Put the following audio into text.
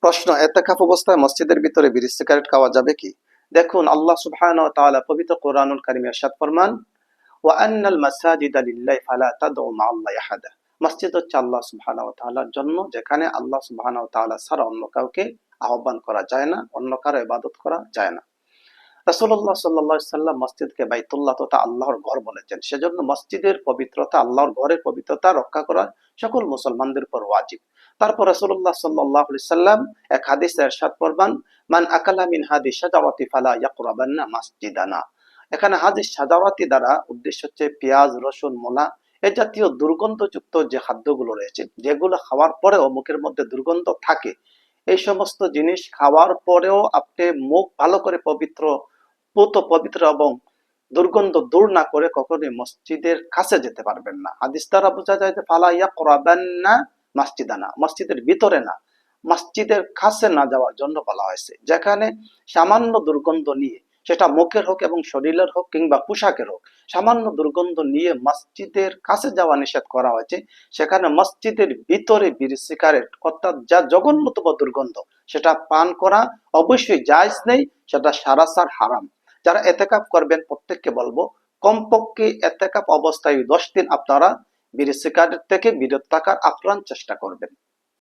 প্রশ্ন, এতেকাফ অবস্থায় মসজিদের ভিতরে বিড়ি সিগারেট খাওয়া যাবে কি? দেখুন, আল্লাহ সুবহানাহু ওয়া তাআলা পবিত্র কোরআনুল কারীমে ইরশাদ ফরমান, ওয়া আন্নাল মাসাজিদা লিল্লাহি ফালা তাদউ মা'আল্লাহি আহাদা। মসজিদ হচ্ছে আল্লাহ সুবহানাহু ওয়া তাআলার জন্য, যেখানে আল্লাহ সুবহানাহু ওয়া তাআলা ছাড়া অন্য কাউকে আহ্বান করা যায় না, অন্য কারো ইবাদত করা যায় না। রাসূলুল্লাহ সাল্লাল্লাহু আলাইহি সাল্লাম মসজিদকে বাইতুল্লাহ তথা আল্লাহর ঘর বলেছেন। সেজন্য মসজিদের পবিত্রতা, আল্লাহর ঘরের পবিত্রতা রক্ষা করা সকল মুসলমানদের উপর ওয়াজিব। তারপর রাসূলুল্লাহ সাল্লাল্লাহু আলাইহি সাল্লাম এক হাদিসে ইরশাদ ফরমান, মান আকালা মিন হাদি শাজারাতি ফালা ইয়াকরাবান্না মাসজিদানা। এখানে হাদিস শাজারাতি দ্বারা উদ্দেশ্য হচ্ছে পেঁয়াজ, রসুন, মূলা এ জাতীয় দুর্গন্ধযুক্ত যে খাদ্যগুলো রয়েছে, যেগুলো খাওয়ার পরেও মুখের মধ্যে দুর্গন্ধ থাকে, এই সমস্ত জিনিস খাওয়ার পরেও আপনি মুখ ভালো করে পবিত্র এবং দুর্গন্ধ দূর না করে কখনোই মসজিদের কাছে যেতে পারবেন না। হাদিস দ্বারা বোঝা যায় যে ফালা ইয়াকরাবান্না মাসজিদানা, মসজিদের ভিতরে না, মসজিদের কাছে না যাওয়ার জন্য বলা হয়েছে। যেখানে সামান্য দুর্গন্ধ নিয়ে, সেটা মুখের হোক এবং শরীরের হোক কিংবা পোশাকের হোক, সামান্য দুর্গন্ধ নিয়ে মসজিদের কাছে যাওয়া নিষেধ করা হয়েছে। সেখানে মসজিদের ভিতরে বিড়ি সিগারেট অর্থাৎ যা জঘন্যতম দুর্গন্ধ, সেটা পান করা অবশ্যই জায়েজ নেই, সেটা সারাসার হারাম। যারা এতেকাফ করবেন প্রত্যেককে বলবো, কমপক্ষে এতেকাফ অবস্থায় 10 দিন আপনারা বিড়ি সিগারেট থেকে বিরত থাকার আপ্রাণ চেষ্টা করবেন।